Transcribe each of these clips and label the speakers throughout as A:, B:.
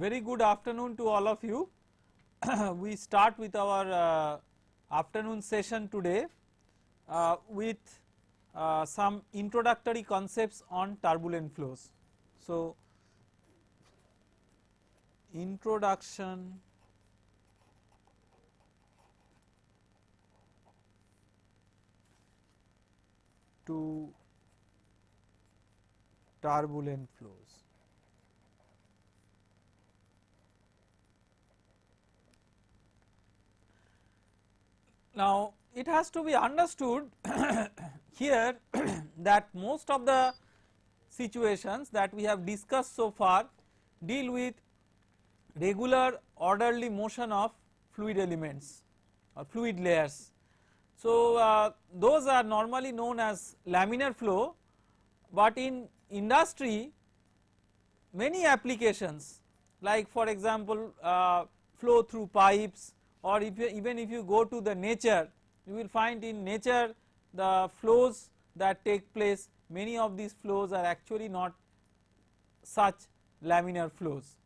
A: Very good afternoon to all of you. We start with our afternoon session today with some introductory concepts on turbulent flows. So, introduction to turbulent flows. Now, it has to be understood here that most of the situations that we have discussed so far deal with regular orderly motion of fluid elements or fluid layers. So, those are normally known as laminar flow, but in industry many applications, like for example flow through pipes, or even if you go to the nature, you will find in nature the flows that take place, many of these flows are actually not such laminar flows.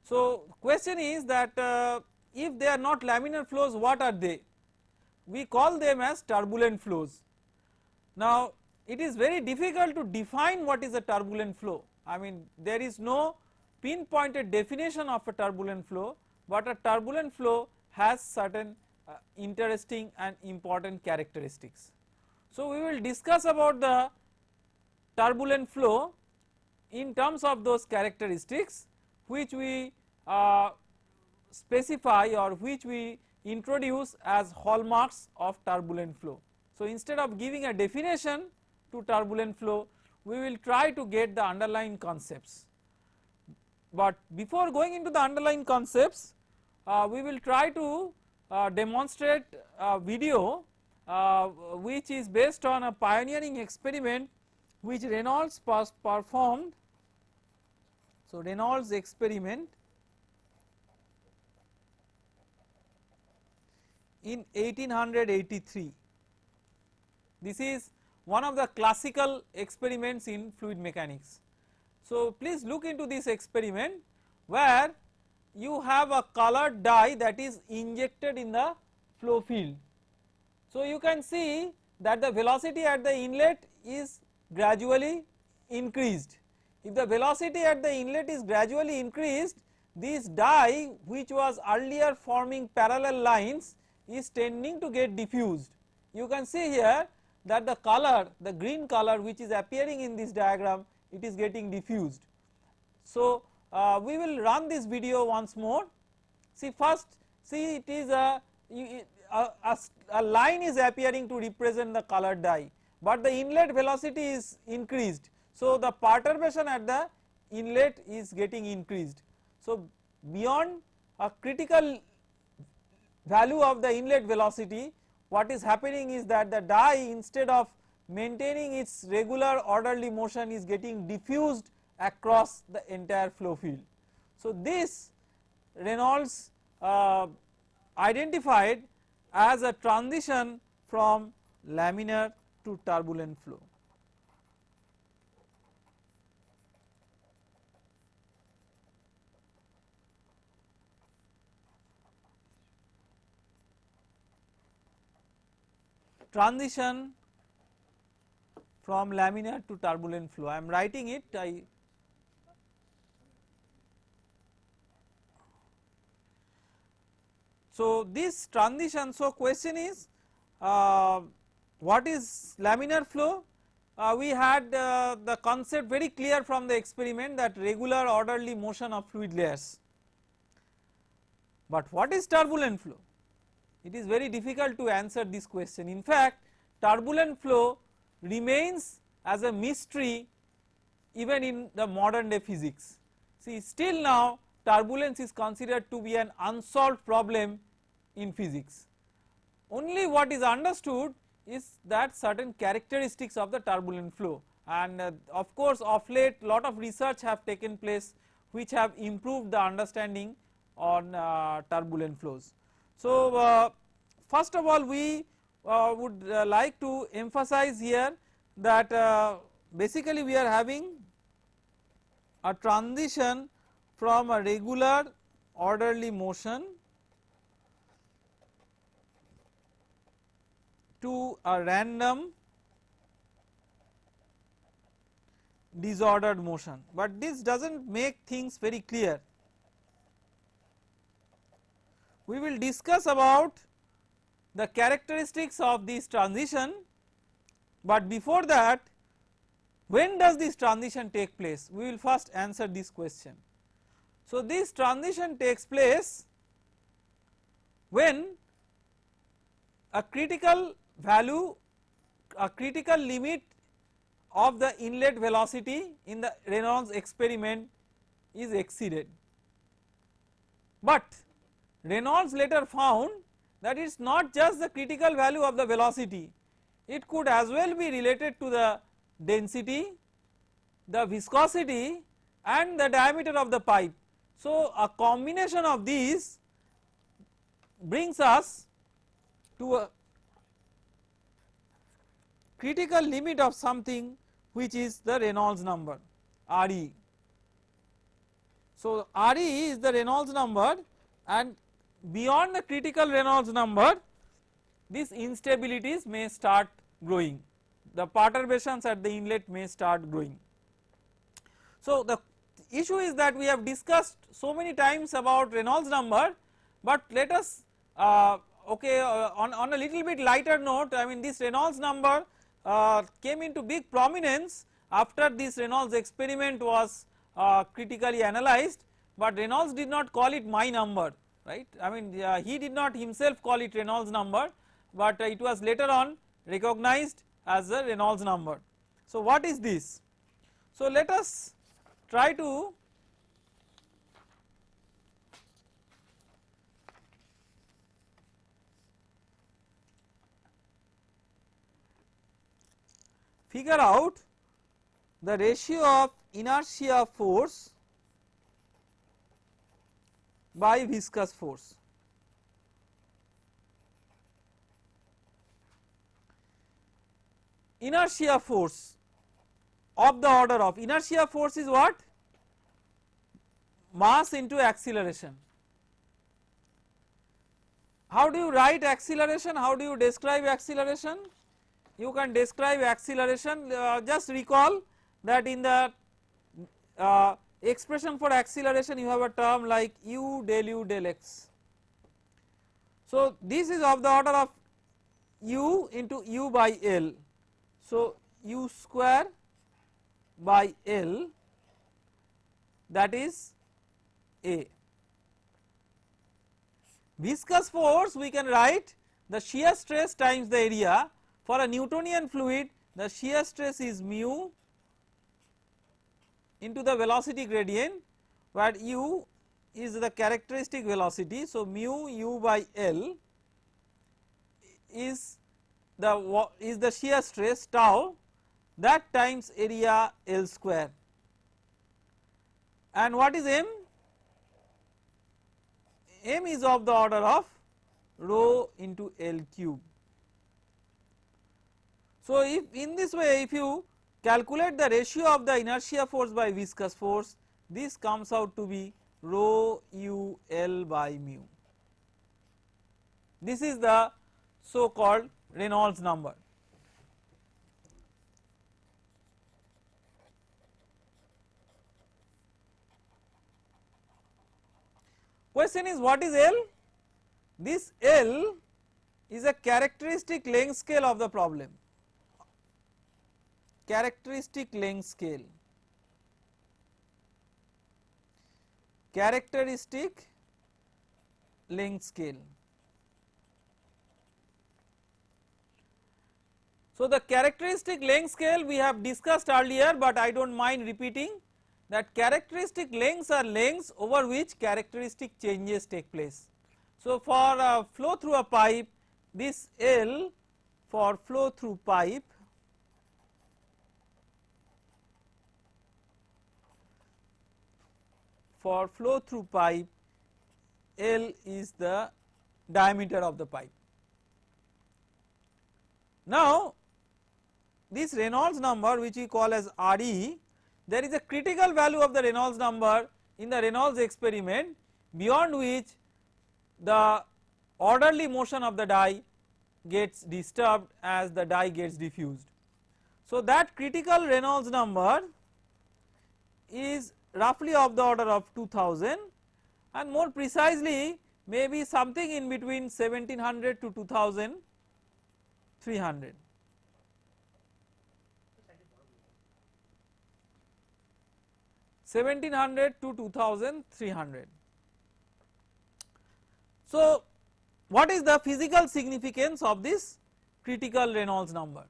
A: So, question is that if they are not laminar flows, what are they? We call them as turbulent flows. Now, it is very difficult to define what is a turbulent flow. I mean, there is no pinpointed definition of a turbulent flow, but a turbulent flow has certain interesting and important characteristics. So, we will discuss about the turbulent flow in terms of those characteristics which we specify or which we introduce as hallmarks of turbulent flow. So, instead of giving a definition to turbulent flow, we will try to get the underlying concepts. But before going into the underlying concepts, we will try to demonstrate a video which is based on a pioneering experiment which Reynolds performed. So, Reynolds experiment in 1883. This is one of the classical experiments in fluid mechanics. So, please look into this experiment where you have a colored dye that is injected in the flow field. So, you can see that the velocity at the inlet is gradually increased. If the velocity at the inlet is gradually increased, this dye which was earlier forming parallel lines is tending to get diffused. You can see here that the color, the green color which is appearing in this diagram, it is getting diffused. So, we will run this video once more. See, first see, it is a line is appearing to represent the colored dye, but the inlet velocity is increased. So, the perturbation at the inlet is getting increased. So, beyond a critical value of the inlet velocity, what is happening is that the dye, instead of maintaining its regular orderly motion, is getting diffused across the entire flow field. So, this Reynolds identified as a transition from laminar to turbulent flow. Transition from laminar to turbulent flow. I am writing it. So, this transition. So, question is what is laminar flow? We had the concept very clear from the experiment, that regular orderly motion of fluid layers. But what is turbulent flow? It is very difficult to answer this question. In fact, turbulent flow remains as a mystery even in the modern day physics. See, still now turbulence is considered to be an unsolved problem in physics. Only what is understood is that certain characteristics of the turbulent flow, and of course of late lot of research have taken place which have improved the understanding on turbulent flows. So, first of all we would like to emphasize here that basically we are having a transition from a regular orderly motion to a random disordered motion, but this does not make things very clear. We will discuss about the characteristics of this transition, but before that, when does this transition take place? We will first answer this question. So, this transition takes place when a critical value, a critical limit of the inlet velocity in the Reynolds experiment is exceeded, but Reynolds later found that it is not just the critical value of the velocity, it could as well be related to the density, the viscosity and the diameter of the pipe. So, a combination of these brings us to a critical limit of something which is the Reynolds number Re. So, Re is the Reynolds number, and beyond the critical Reynolds number these instabilities may start growing, the perturbations at the inlet may start growing. So, the issue is that we have discussed so many times about Reynolds number, but let us on a little bit lighter note, I mean this Reynolds number came into big prominence after this Reynolds experiment was critically analyzed, but Reynolds did not call it my number, right. I mean he did not himself call it Reynolds number, but it was later on recognized as a Reynolds number. So, what is this? So, let us try to figure out the ratio of inertia force by viscous force. Inertia force of the order of, inertia force is what? Mass into acceleration. How do you write acceleration? How do you describe acceleration? You can describe acceleration, just recall that in the expression for acceleration you have a term like u del u del x. So, this is of the order of u into u by L. So, u square by L, that is A. Viscous force we can write the shear stress times the area. For a Newtonian fluid the shear stress is mu into the velocity gradient, where u is the characteristic velocity. So, mu u by L is the shear stress tau, that times area L square, and what is m? M is of the order of rho into L cube. So, if in this way if you calculate the ratio of the inertia force by viscous force, this comes out to be rho u L by mu. This is the so called Reynolds number. Question is, what is L? This L is a characteristic length scale of the problem, characteristic length scale, characteristic length scale. So, the characteristic length scale we have discussed earlier, but I do not mind repeating that characteristic lengths are lengths over which characteristic changes take place. So, for a flow through a pipe, this L for flow through pipe L is the diameter of the pipe. Now, this Reynolds number which we call as Re, there is a critical value of the Reynolds number in the Reynolds experiment beyond which the orderly motion of the die gets disturbed as the die gets diffused. So, that critical Reynolds number is roughly of the order of 2000 and more precisely maybe something in between 1700 to 2300. to 2300. So, what is the physical significance of this critical Reynolds number?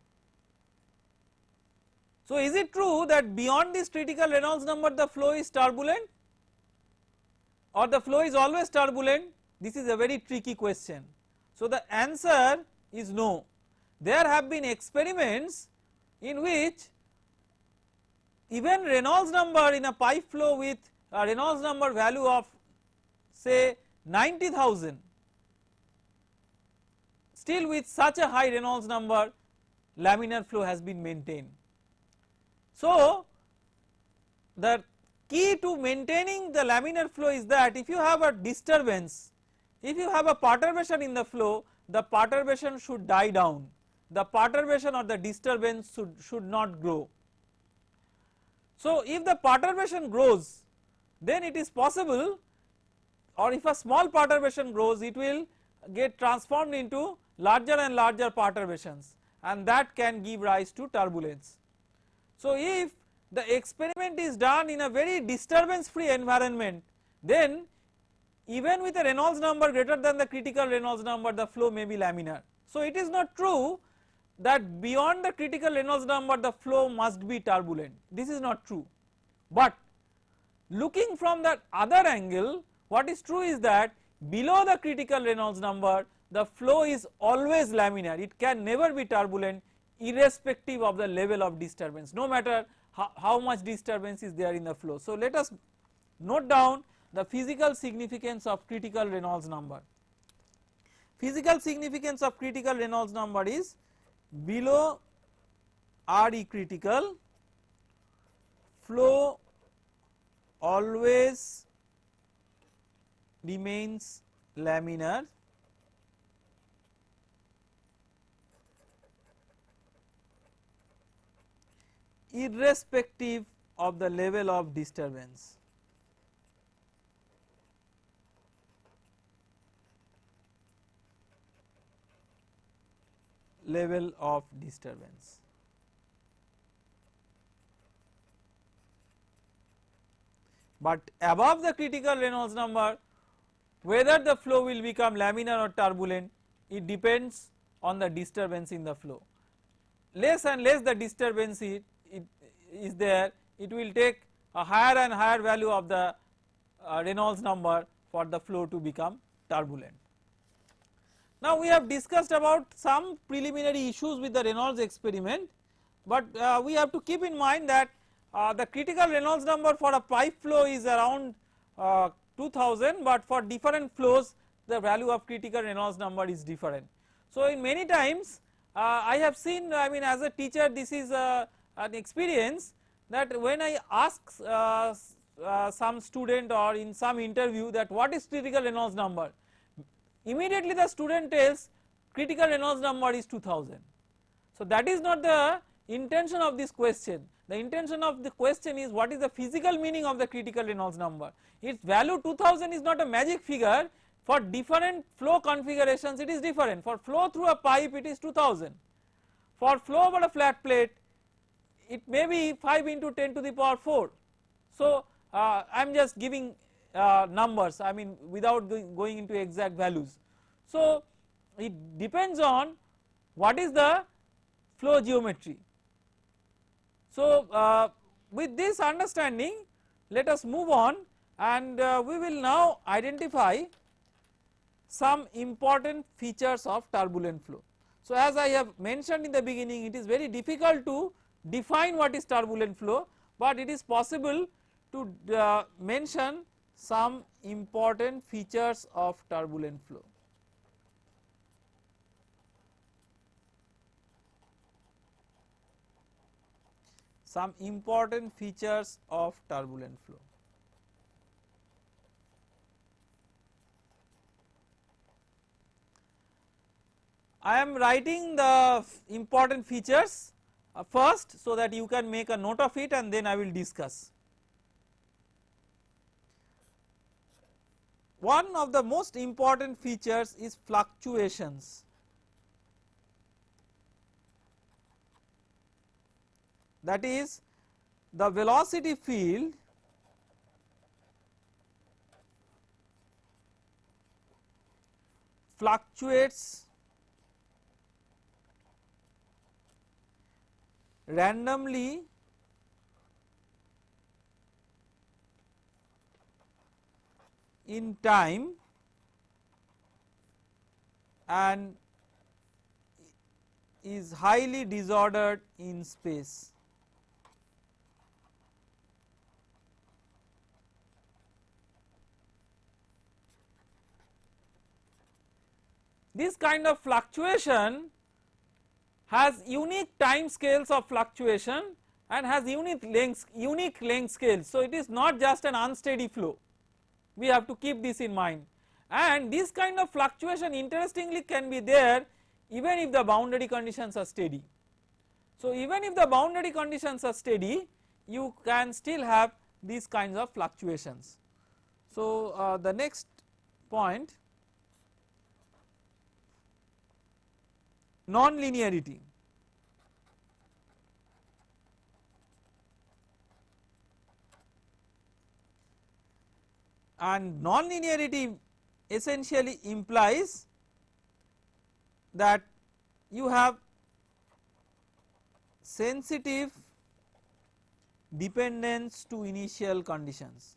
A: So, is it true that beyond this critical Reynolds number the flow is turbulent or the flow is always turbulent? This is a very tricky question. So, the answer is no. There have been experiments in which even Reynolds number in a pipe flow with a Reynolds number value of say 90,000, still with such a high Reynolds number laminar flow has been maintained. So, the key to maintaining the laminar flow is that if you have a disturbance, if you have a perturbation in the flow, the perturbation should die down, the perturbation or the disturbance should not grow. So, if the perturbation grows, then it is possible, or if a small perturbation grows, it will get transformed into larger and larger perturbations and that can give rise to turbulence. So, if the experiment is done in a very disturbance free environment, then even with a Reynolds number greater than the critical Reynolds number the flow may be laminar. So, it is not true that beyond the critical Reynolds number the flow must be turbulent, this is not true, but looking from that other angle what is true is that below the critical Reynolds number the flow is always laminar, it can never be turbulent irrespective of the level of disturbance, no matter how much disturbance is there in the flow. So, let us note down the physical significance of critical Reynolds number. Physical significance of critical Reynolds number is below Re critical flow always remains laminar irrespective of the level of disturbance. Level of disturbance. But above the critical Reynolds number whether the flow will become laminar or turbulent it depends on the disturbance in the flow. Less and less the disturbance is there, it will take a higher and higher value of the Reynolds number for the flow to become turbulent. Now, we have discussed about some preliminary issues with the Reynolds experiment, but we have to keep in mind that the critical Reynolds number for a pipe flow is around 2000, but for different flows the value of critical Reynolds number is different. So, in many times I have seen, I mean as a teacher this is an experience that when I ask some student or in some interview that what is critical Reynolds number, immediately the student tells critical Reynolds number is 2000. So, that is not the intention of this question. The intention of the question is what is the physical meaning of the critical Reynolds number. Its value 2000 is not a magic figure, for different flow configurations it is different. For flow through a pipe it is 2000, for flow over a flat plate it may be 5 into 10 to the power 4. So, I am just giving numbers, I mean without going into exact values. So, it depends on what is the flow geometry. So, with this understanding let us move on and we will now identify some important features of turbulent flow. So, as I have mentioned in the beginning it is very difficult to define what is turbulent flow, but it is possible to mention some important features of turbulent flow. Some important features of turbulent flow. I am writing the important features first, so that you can make a note of it and then I will discuss. One of the most important features is fluctuations. That is, the velocity field fluctuates randomly in time and is highly disordered in space. This kind of fluctuation has unique time scales of fluctuation and has unique length scales. So, it is not just an unsteady flow, we have to keep this in mind, and this kind of fluctuation interestingly can be there even if the boundary conditions are steady. So, even if the boundary conditions are steady, you can still have these kinds of fluctuations. So, the next point, non-linearity. And non-linearity essentially implies that you have sensitive dependence to initial conditions.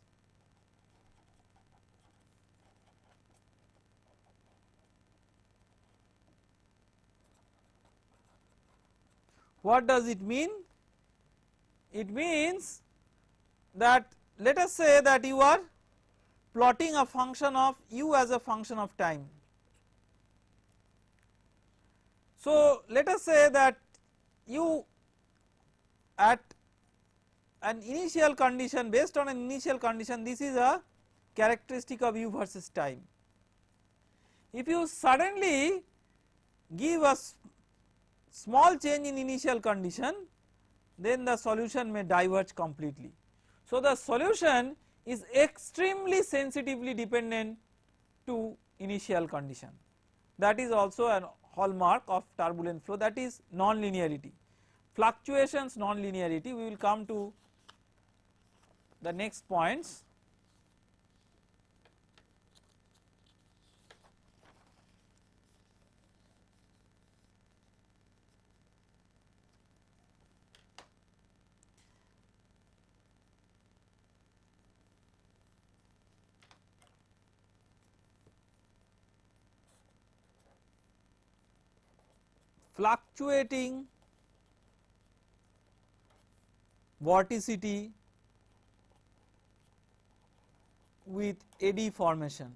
A: What does it mean? It means that, let us say that you are plotting a function of u as a function of time. So, let us say that you at an initial condition, based on an initial condition, this is a characteristic of u versus time. If you suddenly give a small change in initial condition, then the solution may diverge completely. So, the solution is extremely sensitively dependent to initial condition. That is also a hallmark of turbulent flow, that is non-linearity. Fluctuations, non-linearity, we will come to the next points. Fluctuating vorticity with eddy formation.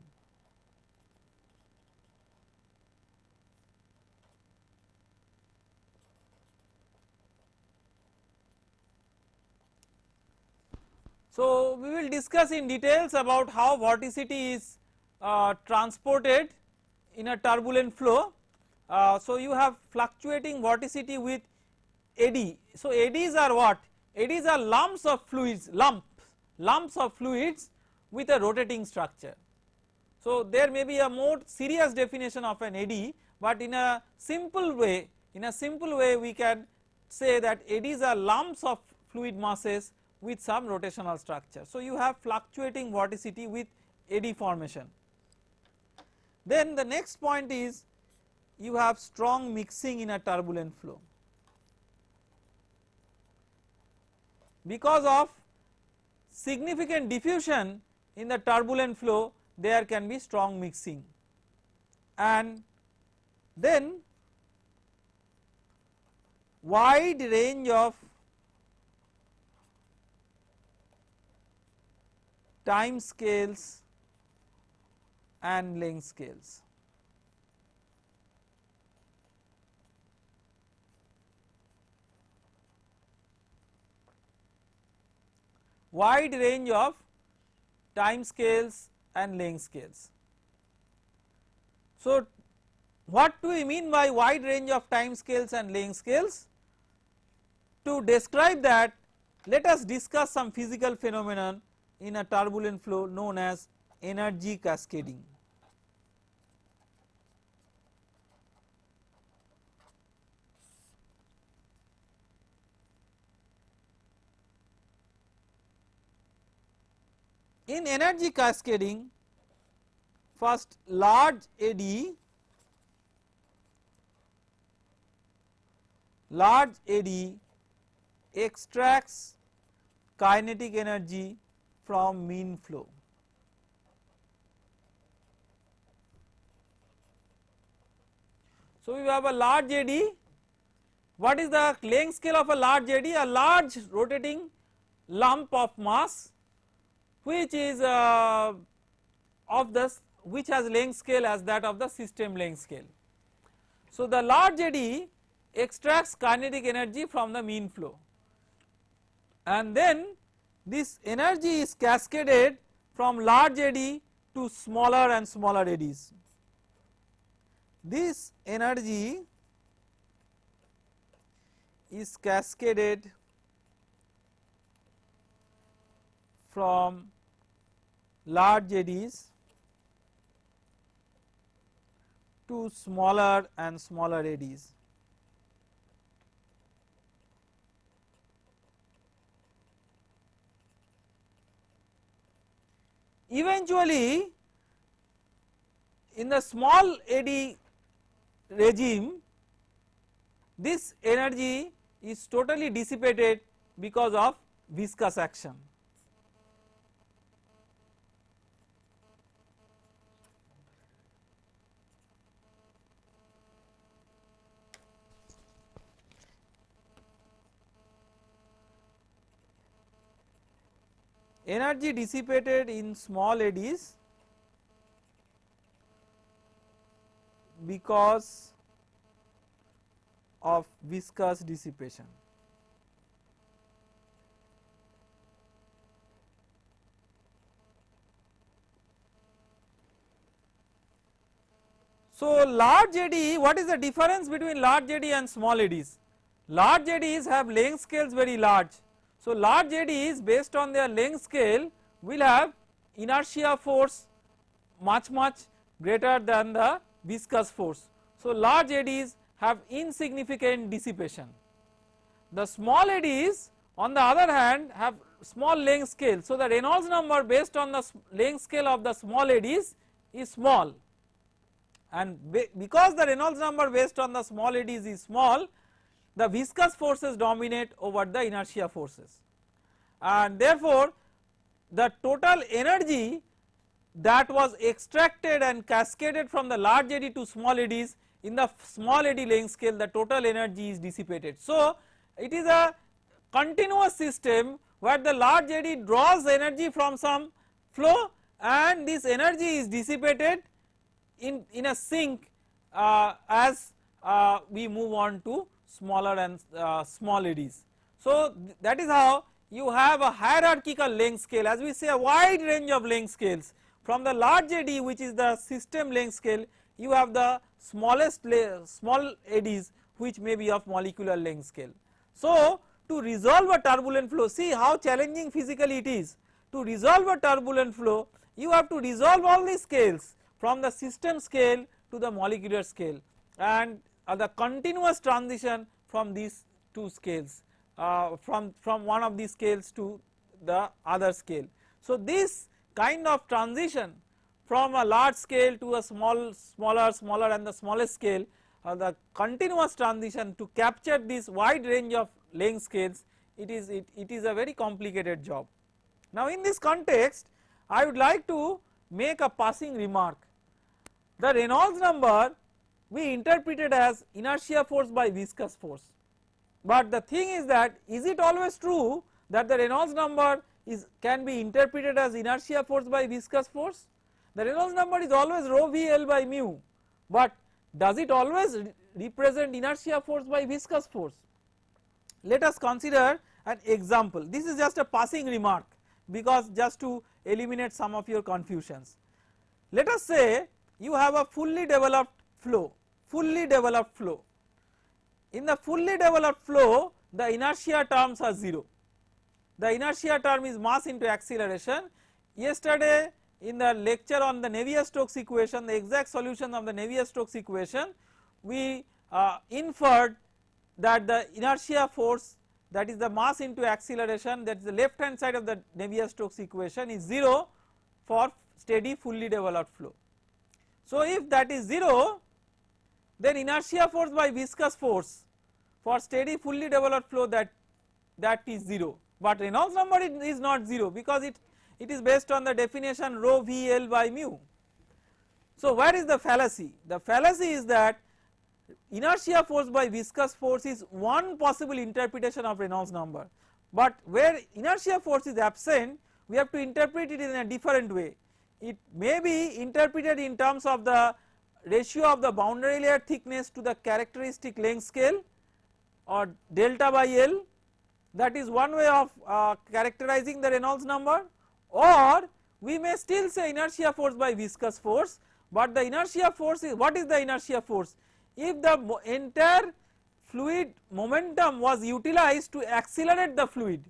A: So, we will discuss in details about how vorticity is transported in a turbulent flow. So, you have fluctuating vorticity with eddy. So, eddies are what? Eddies are lumps of fluids, lumps of fluids with a rotating structure. So, there may be a more serious definition of an eddy, but in a simple way, we can say that eddies are lumps of fluid masses with some rotational structure. So, you have fluctuating vorticity with eddy formation. Then the next point is, you have strong mixing in a turbulent flow. Because of significant diffusion in the turbulent flow, there can be strong mixing, and then wide range of time scales and length scales. Wide range of time scales and length scales. So, What do we mean by wide range of time scales and length scales? To describe that, let us discuss some physical phenomenon in a turbulent flow known as energy cascading. In energy cascading, first large eddy extracts kinetic energy from mean flow. So, we have a large eddy. What is the length scale of a large eddy? A large rotating lump of mass which is which has length scale as that of the system length scale. So, the large eddy extracts kinetic energy from the mean flow, and then this energy is cascaded from large eddy to smaller and smaller eddies. This energy is cascaded from large eddies to smaller and smaller eddies. Eventually, in the small eddy regime, this energy is totally dissipated because of viscous action. Energy dissipated in small eddies because of viscous dissipation. So, large eddy, what is the difference between large eddy and small eddies? Large eddies have length scales very large. So, large eddies based on their length scale will have inertia force much greater than the viscous force. So, large eddies have insignificant dissipation. The small eddies on the other hand have small length scale. So, the Reynolds number based on the length scale of the small eddies is small, and because the Reynolds number based on the small eddies is small, the viscous forces dominate over the inertia forces, and therefore, the total energy that was extracted and cascaded from the large eddy to small eddies in the small eddy length scale, the total energy is dissipated. So, it is a continuous system where the large eddy draws energy from some flow and this energy is dissipated in a sink as we move on to smaller and small eddies. So, that is how you have a hierarchical length scale, as we say, a wide range of length scales. From the large eddy, which is the system length scale, you have the smallest small eddies which may be of molecular length scale. So, to resolve a turbulent flow, see how challenging physically it is. To resolve a turbulent flow, you have to resolve all these scales from the system scale to the molecular scale, and the continuous transition from these two scales, from one of these scales to the other scale. So, this kind of transition from a large scale to a smaller and the smallest scale, the continuous transition to capture this wide range of length scales, it is a very complicated job. Now, in this context, I would like to make a passing remark. The Reynolds number we interpreted as inertia force by viscous force, but the thing is that, is it always true that the Reynolds number can be interpreted as inertia force by viscous force? The Reynolds number is always rho v L by mu, but does it always represent inertia force by viscous force? Let us consider an example. This is just a passing remark, because just to eliminate some of your confusions. Let us say you have a fully developed flow fully developed flow. In the fully developed flow the inertia terms are 0, the inertia term is mass into acceleration. Yesterday in the lecture on the Navier-Stokes equation, the exact solution of the Navier-Stokes equation, we inferred that the inertia force, that is the mass into acceleration, that is the left hand side of the Navier-Stokes equation, is 0 for steady fully developed flow. So if that is 0, then inertia force by viscous force for steady fully developed flow, that is 0, but Reynolds number is not 0, because it is based on the definition rho v L by mu. So where is the fallacy? The fallacy is that inertia force by viscous force is one possible interpretation of Reynolds number, but where inertia force is absent, we have to interpret it in a different way. It may be interpreted in terms of the ratio of the boundary layer thickness to the characteristic length scale, or delta by L, that is one way of characterizing the Reynolds number. Or we may still say inertia force by viscous force, but the inertia force is, what is the inertia force? If the entire fluid momentum was utilized to accelerate the fluid,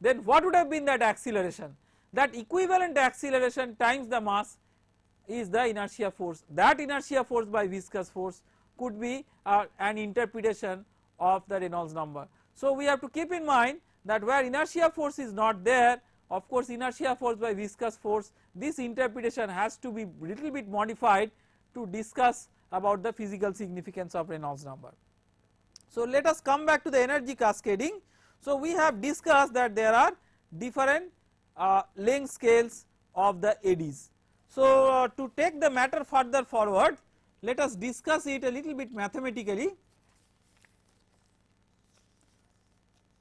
A: then what would have been that acceleration? That equivalent acceleration times the mass is the inertia force. That inertia force by viscous force could be an interpretation of the Reynolds number. So we have to keep in mind that where inertia force is not there, of course inertia force by viscous force, this interpretation has to be little bit modified to discuss about the physical significance of Reynolds number. So let us come back to the energy cascading. So we have discussed that there are different length scales of the eddies. So to take the matter further forward, let us discuss it a little bit mathematically.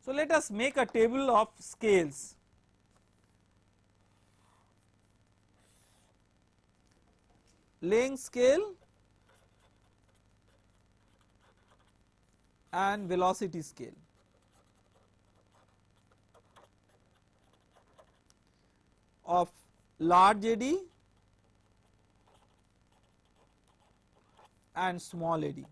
A: So let us make a table of scales. Length scale and velocity scale. Of large eddy and small eddy.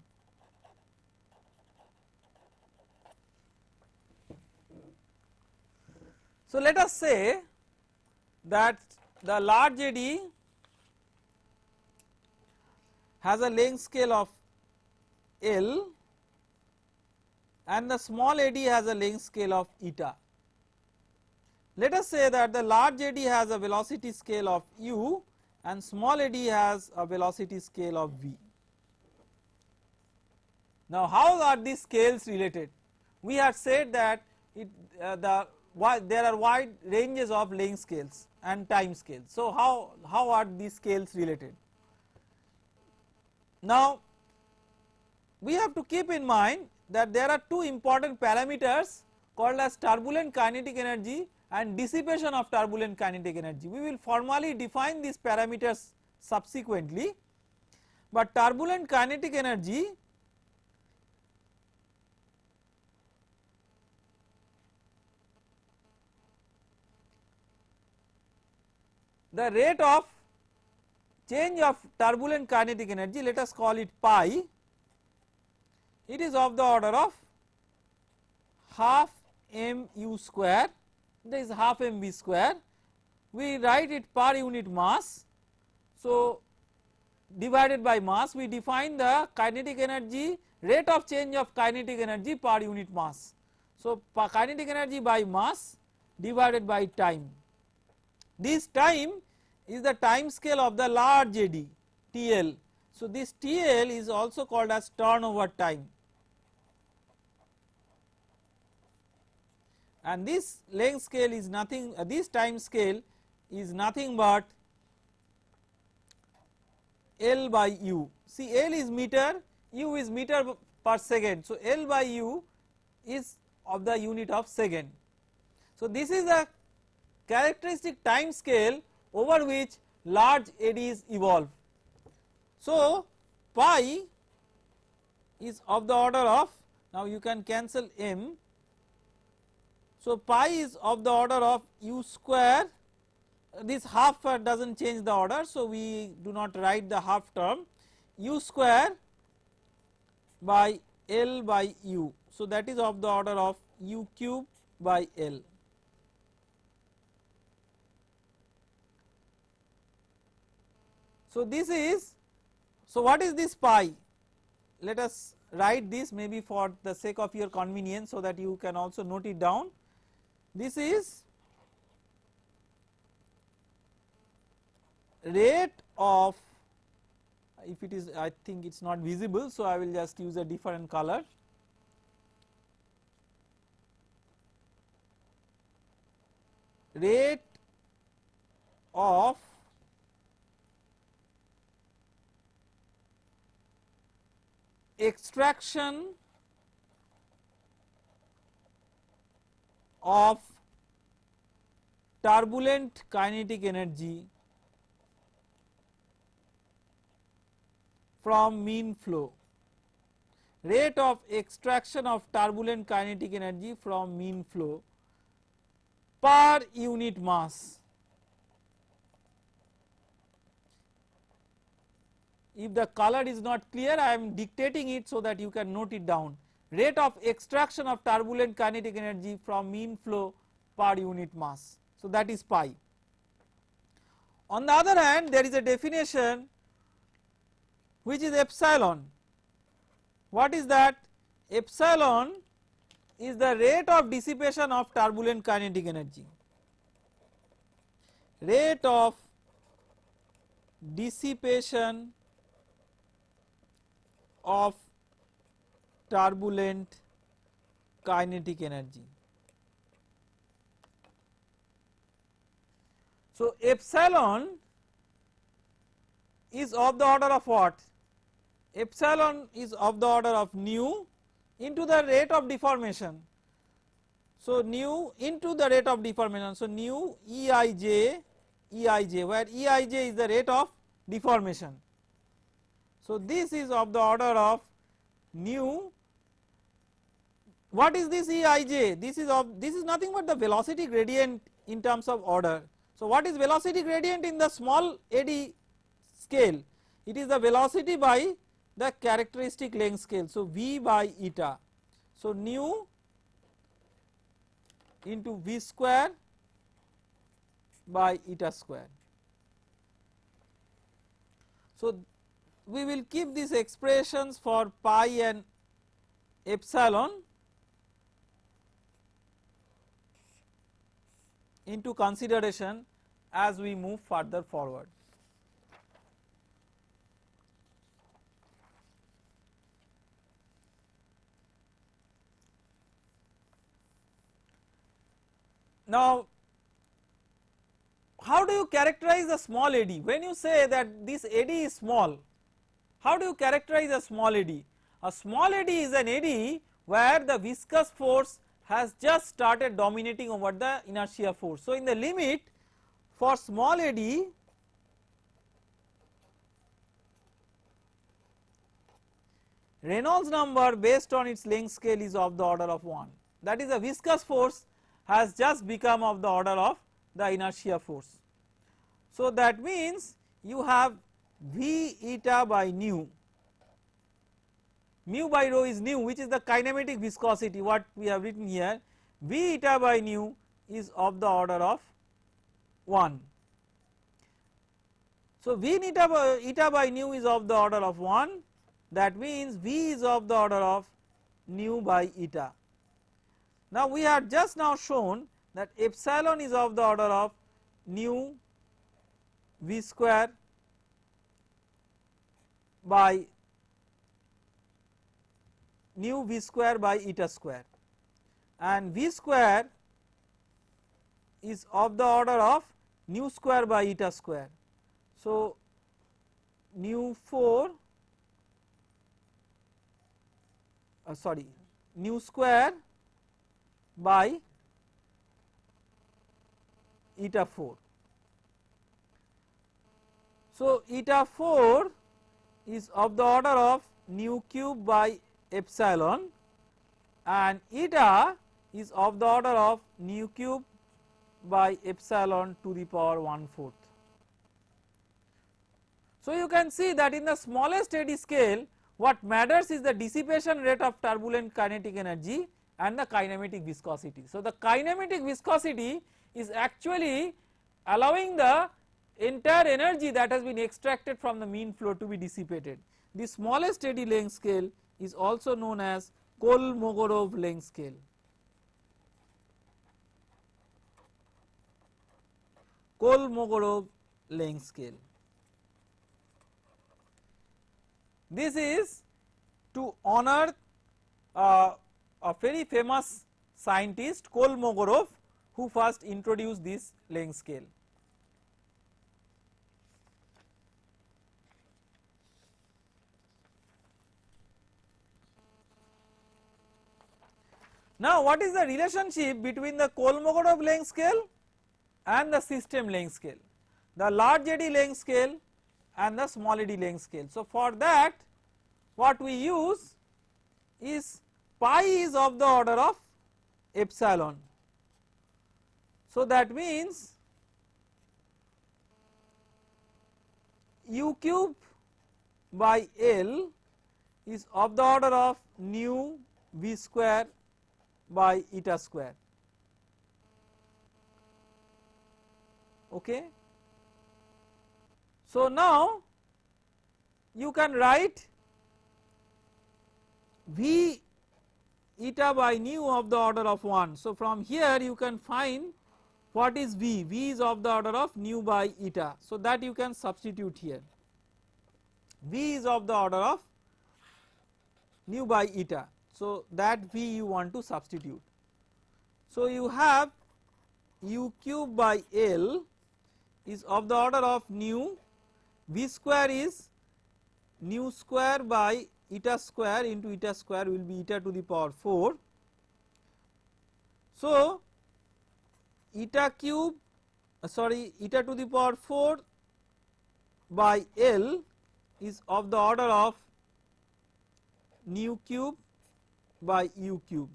A: So let us say that the large eddy has a length scale of L and the small eddy has a length scale of eta. Let us say that the large eddy has a velocity scale of u and small eddy has a velocity scale of v. Now how are these scales related? We have said that there are wide ranges of length scales and time scales. So how are these scales related? Now we have to keep in mind that there are two important parameters called as turbulent kinetic energy and dissipation of turbulent kinetic energy. We will formally define these parameters subsequently, but turbulent kinetic energy the rate of change of turbulent kinetic energy, let us call it pi, it is of the order of half mu square, that is half mv square. We write it per unit mass, so divided by mass, we define the kinetic energy, rate of change of kinetic energy per unit mass. So kinetic energy by mass divided by time. This time is the time scale of the large eddy TL. So this TL is also called as turnover time, and this length scale is nothing, this time scale is nothing but L by U. See, L is meter, U is meter per second. So L by U is of the unit of second. So this is a characteristic time scale over which large eddies evolve. So pi is of the order of, now you can cancel m, so pi is of the order of u square, this half does not change the order, so we do not write the half term, u square by L by U. So, that is of the order of U cube by L. So, this is, so what is this pi? Let us write this maybe for the sake of your convenience, so that you can also note it down. This is rate of, if it is, I think it is not visible, so I will just use a different color. Rate of extraction of turbulent kinetic energy from mean flow. Rate of extraction of turbulent kinetic energy from mean flow per unit mass. If the color is not clear, I am dictating it so that you can note it down. Rate of extraction of turbulent kinetic energy from mean flow per unit mass. So, that is pi. On the other hand, there is a definition which is epsilon. What is that? Epsilon is the rate of dissipation of turbulent kinetic energy. Rate of dissipation of turbulent kinetic energy. So, epsilon is of the order of what? Epsilon is of the order of nu into the rate of deformation. So, nu into the rate of deformation. So, nu Eij, where Eij is the rate of deformation. So, this is of the order of nu. What is this Eij? This is nothing but the velocity gradient in terms of order. So, what is velocity gradient in the small eddy scale? It is the velocity by the characteristic length scale. So, V by eta. So, nu into V square by eta square. So, we will keep these expressions for pi and epsilon into consideration as we move further forward. Now, how do you characterize a small eddy? When you say that this eddy is small, how do you characterize a small eddy? A small eddy is an eddy where the viscous force has just started dominating over the inertia force. So, in the limit for small eddy, Reynolds number based on its length scale is of the order of 1, that is the viscous force has just become of the order of the inertia force. So, that means you have V eta by nu, mu by rho is nu, which is the kinematic viscosity, what we have written here. V eta by nu is of the order of 1. So, V eta by nu is of the order of 1, that means V is of the order of nu by eta. Now, we have just now shown that epsilon is of the order of nu V square by nu V square by eta square, and V square is of the order of nu square by eta square. So, nu 4 nu square by eta 4. So, eta 4 is of the order of nu cube by epsilon, and eta is of the order of nu cube by epsilon to the power 1/4. So, you can see that in the smallest eddy scale what matters is the dissipation rate of turbulent kinetic energy and the kinematic viscosity. So, the kinematic viscosity is actually allowing the entire energy that has been extracted from the mean flow to be dissipated. The smallest eddy length scale is also known as Kolmogorov length scale. Kolmogorov length scale. This is to honor a very famous scientist Kolmogorov, who first introduced this length scale. Now, what is the relationship between the Kolmogorov length scale and the system length scale, the large eddy length scale and the small eddy length scale? So, for that what we use is pi is of the order of epsilon. So, that means u cube by L is of the order of nu v square by eta square. Okay. So, now you can write v eta by nu of the order of 1. So, from here you can find what is v, v is of the order of nu by eta. So, that you can substitute here, v is of the order of nu by eta. So, that v you want to substitute. So, you have u cube by L is of the order of nu, v square is nu square by eta square into eta square will be eta to the power 4. So, eta cube eta to the power 4 by L is of the order of nu cube by u cube.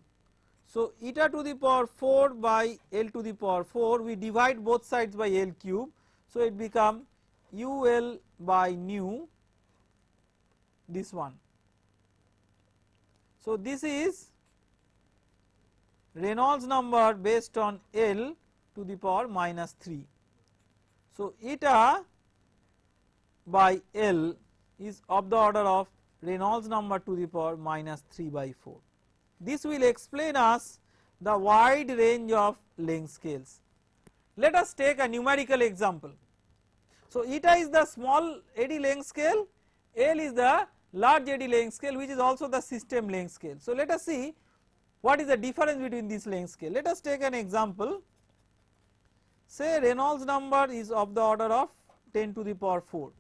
A: So, eta to the power 4 by L to the power 4, we divide both sides by L cube. So, it become ul by nu, this one. So, this is Reynolds number based on L to the power minus 3. So, eta by L is of the order of Reynolds number to the power minus 3 by 4. This will explain us the wide range of length scales. Let us take a numerical example. So, eta is the small eddy length scale, L is the large eddy length scale, which is also the system length scale. So, let us see what is the difference between this length scale. Let us take an example. Say Reynolds number is of the order of 10 to the power 4. It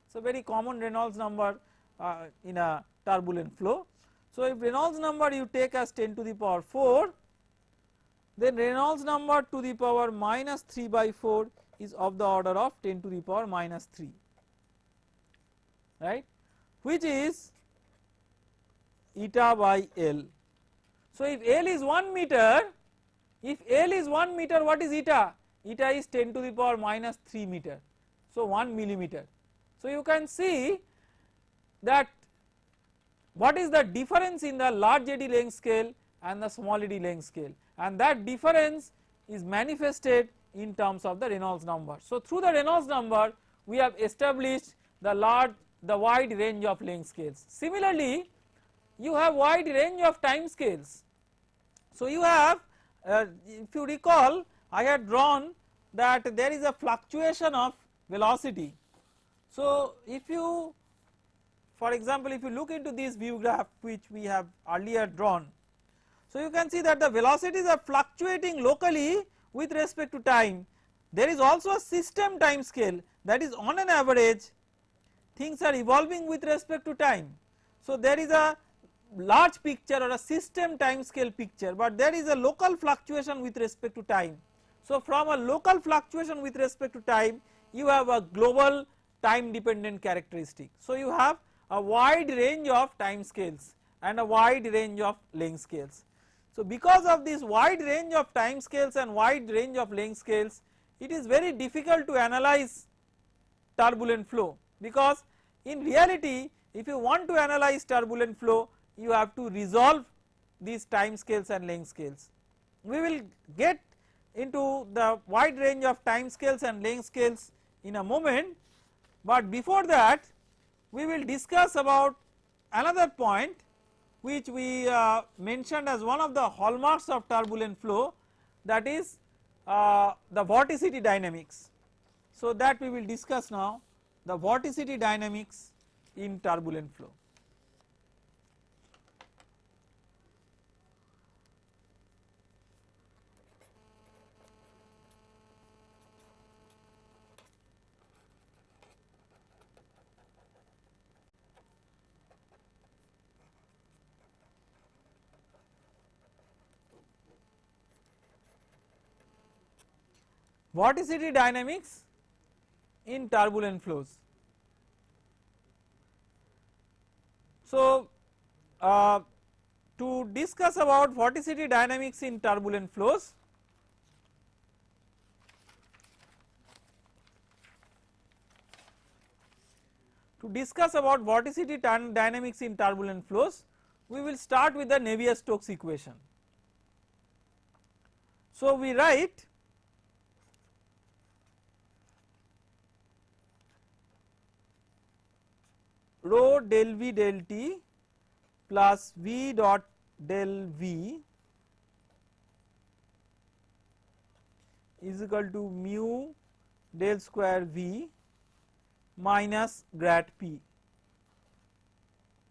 A: is a very common Reynolds number in a turbulent flow. So, if Reynolds number you take as 10 to the power 4, then Reynolds number to the power minus 3 by 4 is of the order of 10 to the power minus 3, right, which is eta by L. So, if L is 1 meter, what is eta? Eta is 10 to the power minus 3 meter, so 1 millimeter. So, you can see that what is the difference in the large eddy length scale and the small eddy length scale, and that difference is manifested in terms of the Reynolds number. So, through the Reynolds number we have established the wide range of length scales. Similarly, you have wide range of time scales. So, you have if you recall, I had drawn that there is a fluctuation of velocity. So, if you, for example, if you look into this view graph which we have earlier drawn, so you can see that the velocities are fluctuating locally with respect to time. There is also a system time scale, that is on an average things are evolving with respect to time. So, there is a large picture or a system time scale picture, but there is a local fluctuation with respect to time. So, from a local fluctuation with respect to time you have a global time dependent characteristic. So, you have a wide range of time scales and a wide range of length scales. So, because of this wide range of time scales and wide range of length scales, it is very difficult to analyze turbulent flow, because in reality if you want to analyze turbulent flow, you have to resolve these time scales and length scales. We will get into the wide range of time scales and length scales in a moment, but before that we will discuss about another point which we mentioned as one of the hallmarks of turbulent flow, that is the vorticity dynamics. So, that we will discuss now, the vorticity dynamics in turbulent flow. Vorticity dynamics in turbulent flows. So, to discuss about vorticity dynamics in turbulent flows, dynamics in turbulent flows, we will start with the Navier-Stokes equation. So, we write rho del V del T plus V dot del V is equal to mu del square V minus grad P.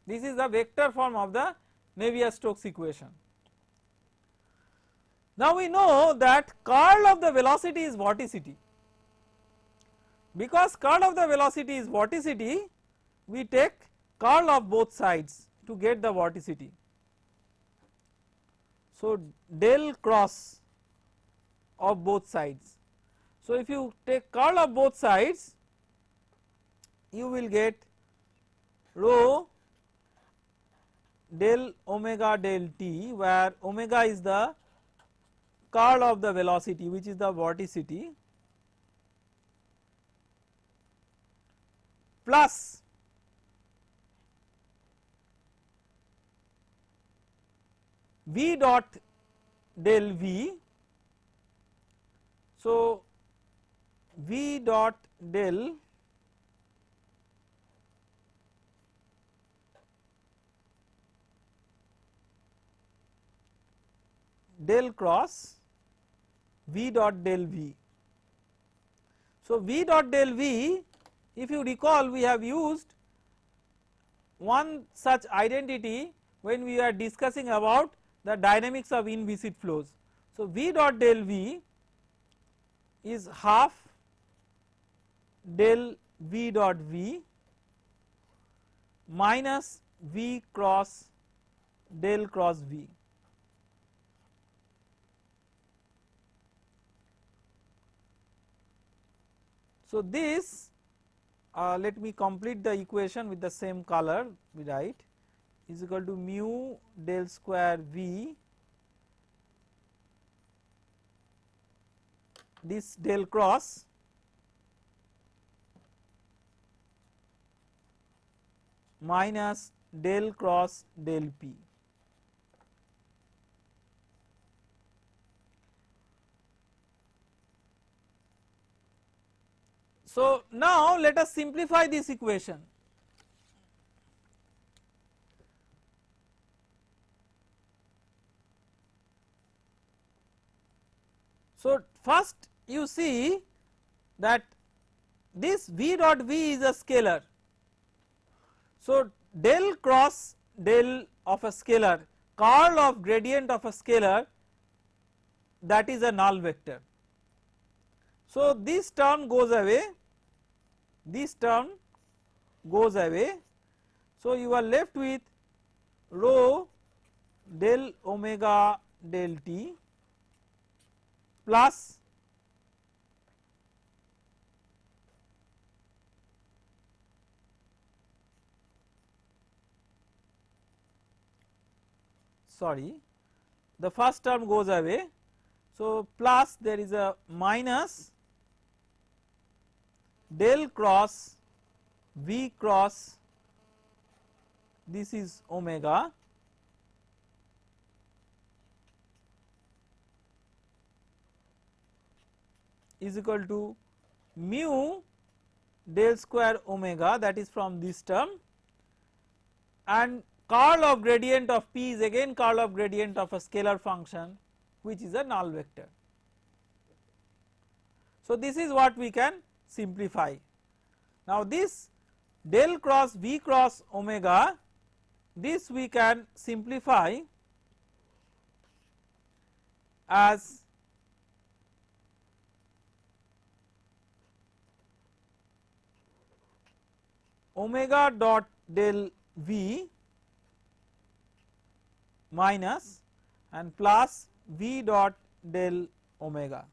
A: This is the vector form of the Navier-Stokes equation. Now we know that curl of the velocity is vorticity. Because curl of the velocity is vorticity, we take curl of both sides to get the vorticity. So, del cross of both sides. So, if you take curl of both sides, you will get rho del omega del T, where omega is the curl of the velocity, which is the vorticity, plus V dot del V. So, V dot del cross V dot del V. So, V dot del V, if you recall, we have used one such identity when we are discussing about the dynamics of inviscid flows. So, V dot del V is half del V dot V minus V cross del cross V. So, this let me complete the equation with the same color. We write is equal to mu del square V, this del cross minus del cross del P. So, now let us simplify this equation. So, first you see that this V dot V is a scalar. So, del cross del of a scalar, curl of gradient of a scalar, that is a null vector. So, this term goes away, this term goes away. So, you are left with rho del omega del T plus the first term goes away. So, plus there is a minus del cross V cross this is omega is equal to mu del square omega, that is from this term, and curl of gradient of p is again curl of gradient of a scalar function which is a null vector. So, this is what we can simplify. Now, this del cross v cross omega, this we can simplify as omega dot del v minus and plus v dot del omega.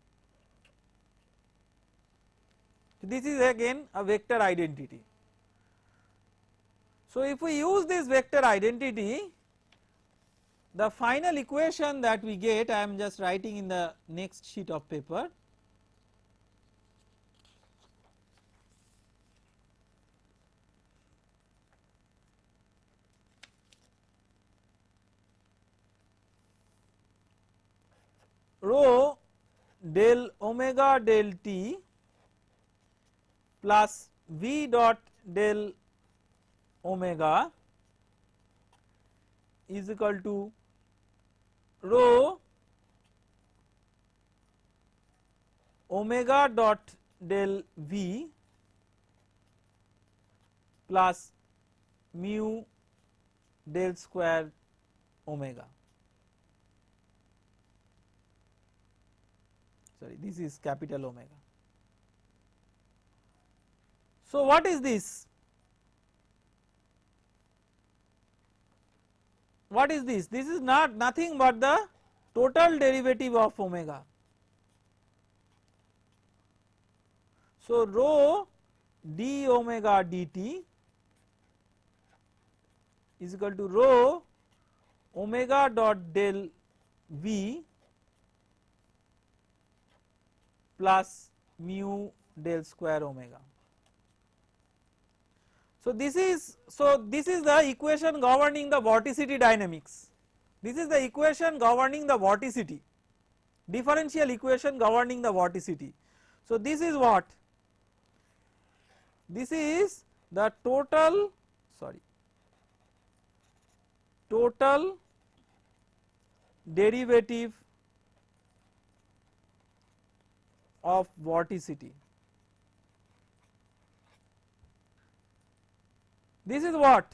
A: This is again a vector identity. So, if we use this vector identity, the final equation that we get, I am just writing in the next sheet of paper. Rho del omega del t plus v dot del omega is equal to rho omega dot del v plus mu del square omega. Sorry, this is capital omega. So, what is this? What is this? This is nothing but the total derivative of omega. So, rho d omega dt is equal to rho omega dot del v plus mu del square omega. So, this is the equation governing the vorticity dynamics. This is the equation governing the vorticity, differential equation governing the vorticity. So, this is what? This is the total derivative of vorticity. This is what?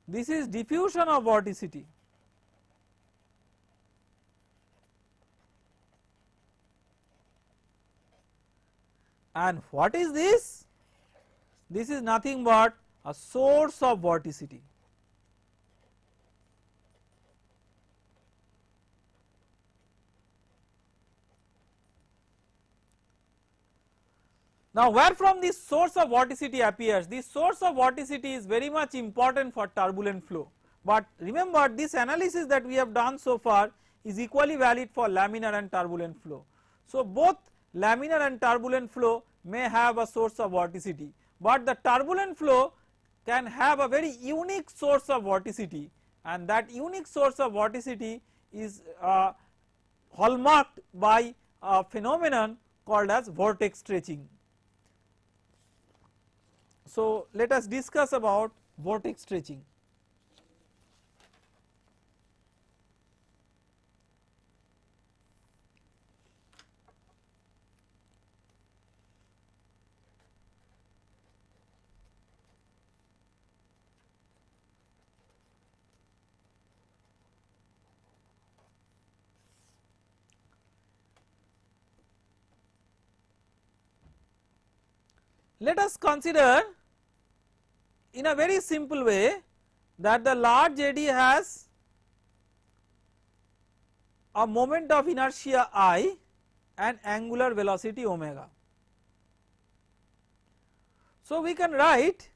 A: This is diffusion of vorticity. And what is this? This is nothing but a source of vorticity. Now, where from this source of vorticity appears? This source of vorticity is very much important for turbulent flow, but remember this analysis that we have done so far is equally valid for laminar and turbulent flow. So, both laminar and turbulent flow may have a source of vorticity, but the turbulent flow can have a very unique source of vorticity, and that unique source of vorticity is hallmarked by a phenomenon called as vortex stretching. So, let us discuss about vortex stretching. Let us consider in a very simple way that the large eddy has a moment of inertia I and angular velocity omega. So, we can write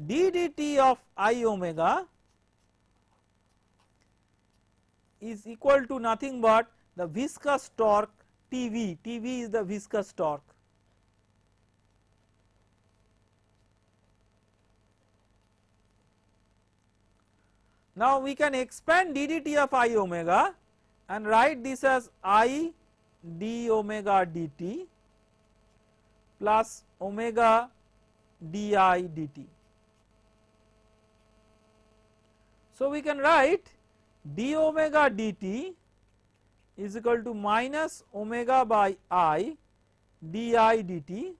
A: d dt of I omega is equal to nothing but the viscous torque Tv, Tv is the viscous torque. Now we can expand d dt of I omega and write this as I d omega dt plus omega di dt. So we can write d omega dt is equal to minus omega by I di dt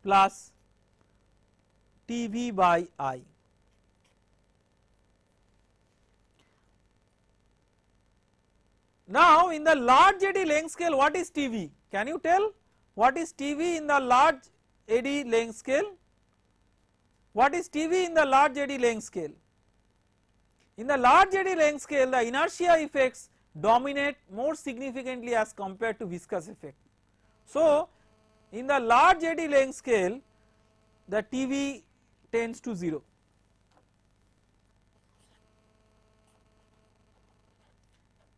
A: plus Tv by I. Now in the large eddy length scale, what is Tv? Can you tell what is Tv in the large eddy length scale? What is Tv in the large eddy length scale? In the large eddy length scale, the inertia effects dominate more significantly as compared to viscous effect. So in the large eddy length scale, the Tv tends to 0.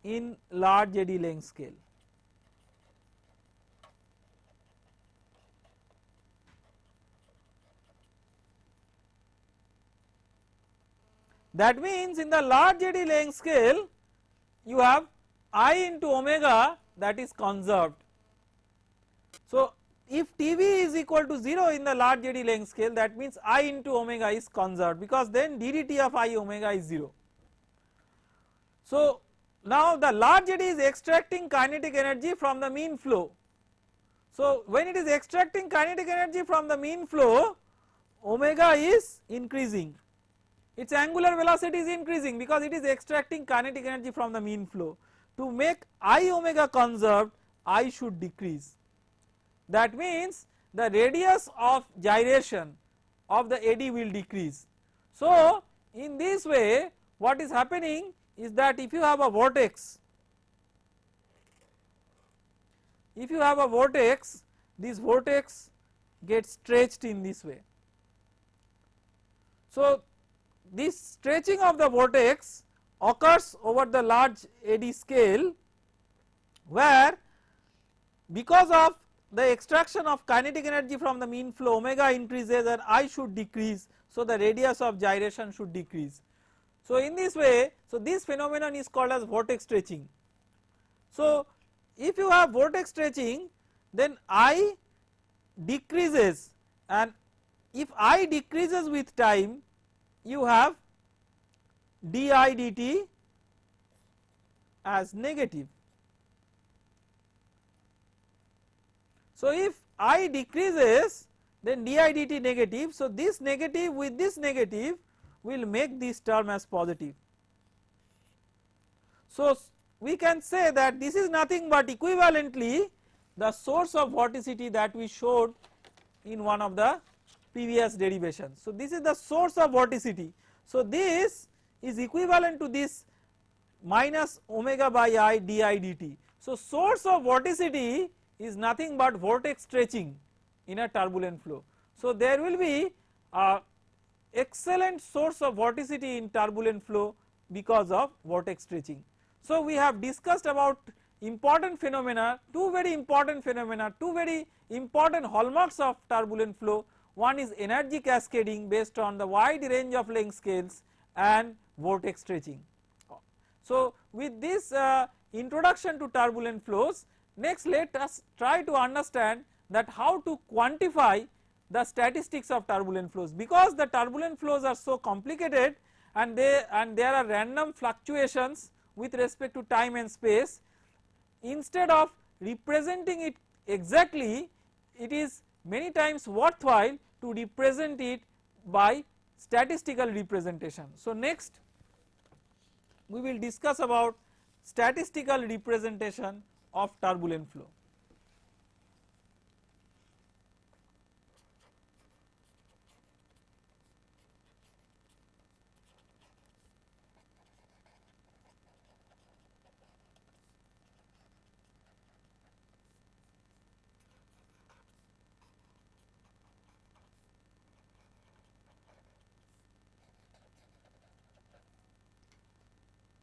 A: In large eddy length scale. That means in the large eddy length scale you have I into omega that is conserved. So if Tv is equal to 0 in the large eddy length scale, that means I into omega is conserved, because then d dt of I omega is 0. So now the large eddy is extracting kinetic energy from the mean flow. So when it is extracting kinetic energy from the mean flow, omega is increasing, its angular velocity is increasing because it is extracting kinetic energy from the mean flow. To make I omega conserved, I should decrease. That means the radius of gyration of the eddy will decrease. So in this way what is happening is that if you have a vortex, this vortex gets stretched in this way. So this stretching of the vortex occurs over the large eddy scale, where because of the extraction of kinetic energy from the mean flow, omega increases and I should decrease, so the radius of gyration should decrease. So in this way, so this phenomenon is called as vortex stretching. So if you have vortex stretching, then I decreases, and if I decreases with time, you have di dt as negative. So if I decreases, then di dt negative, so this negative with this negative will make this term as positive. So we can say that this is nothing but equivalently the source of vorticity that we showed in one of the previous derivations. So this is the source of vorticity. So this is equivalent to this minus omega by I di dt. So source of vorticity is nothing but vortex stretching in a turbulent flow. So there will be a excellent source of vorticity in turbulent flow because of vortex stretching. So we have discussed about important phenomena, two very important hallmarks of turbulent flow. One is energy cascading based on the wide range of length scales and vortex stretching. So with this introduction to turbulent flows, next let us try to understand that how to quantify the statistics of turbulent flows, because the turbulent flows are so complicated and there are random fluctuations with respect to time and space. Instead of representing it exactly, it is many times worthwhile to represent it by statistical representation. So next we will discuss about statistical representation of turbulent flow.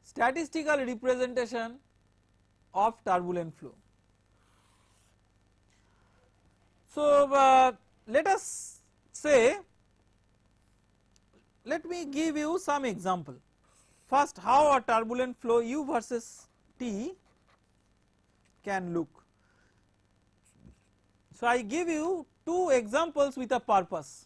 A: Statistical representation of turbulent flow. So let us let me give you some example. First, how a turbulent flow u versus t can look. So, I give you two examples with a purpose.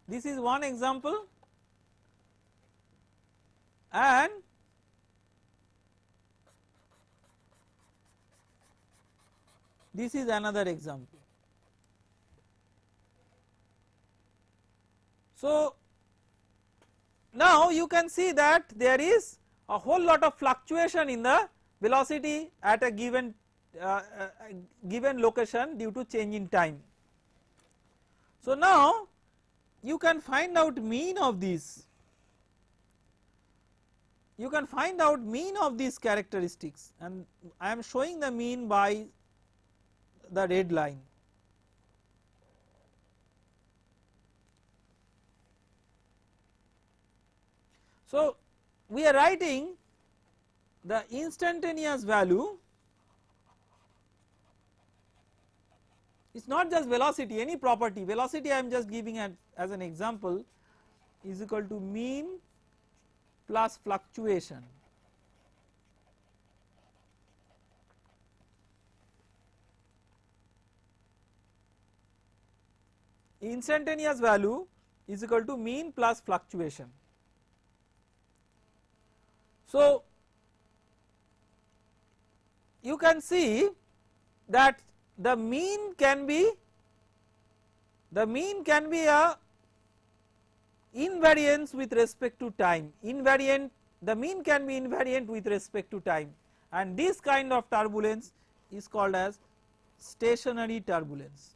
A: This is one example and this is another example. So, now you can see that there is a whole lot of fluctuation in the velocity at a given location due to change in time. So, now you can find out mean of these, you can find out mean of these characteristics, and I am showing the mean by the red line. So, we are writing the instantaneous value, it is not just velocity, any property, velocity I am just giving as an example, is equal to mean plus fluctuation. Instantaneous value is equal to mean plus fluctuation. So, you can see that the mean can be a invariance with respect to time, invariant, the mean can be invariant with respect to time, and this kind of turbulence is called as stationary turbulence.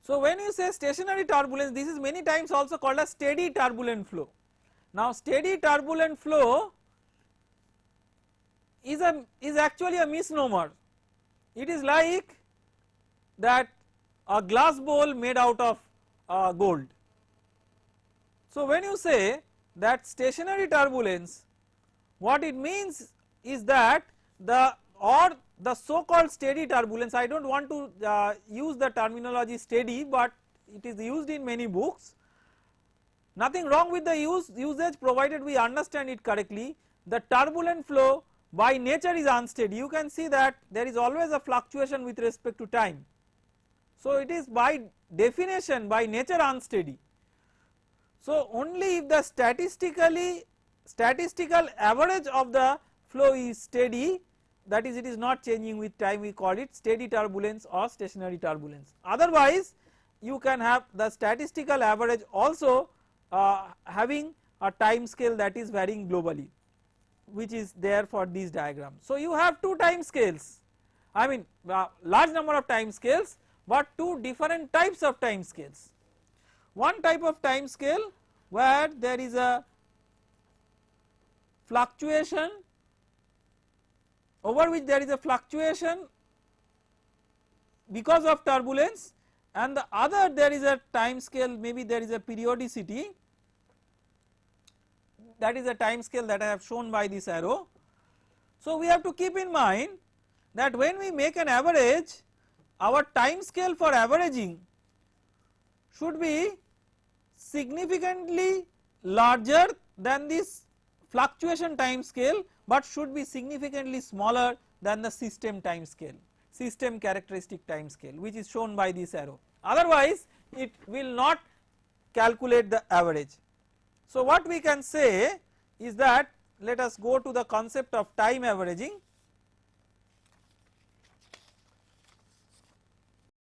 A: So, when you say stationary turbulence, this is many times also called as steady turbulent flow. Now, steady turbulent flow is actually a misnomer. It is like that a glass bowl made out of gold. So, when you say that stationary turbulence, what it means is that the so called steady turbulence, I do not want to use the terminology steady, but it is used in many books. Nothing wrong with the usage provided we understand it correctly. The turbulent flow by nature is unsteady, you can see that there is always a fluctuation with respect to time. So, it is by definition by nature unsteady. So, only if the statistical average of the flow is steady, that is it is not changing with time, we call it steady turbulence or stationary turbulence. Otherwise, you can have the statistical average also having a time scale that is varying globally, which is there for these diagrams. So, you have two time scales, I mean large number of time scales, but two different types of time scales. One type of time scale where there is a fluctuation, over which there is a fluctuation because of turbulence, and the other there is a time scale, maybe there is a periodicity, that is a time scale that I have shown by this arrow. So, we have to keep in mind that when we make an average, our time scale for averaging should be significantly larger than this fluctuation time scale, but should be significantly smaller than the system time scale, system characteristic time scale, which is shown by this arrow. Otherwise, it will not calculate the average. So, what we can say is that, let us go to the concept of time averaging.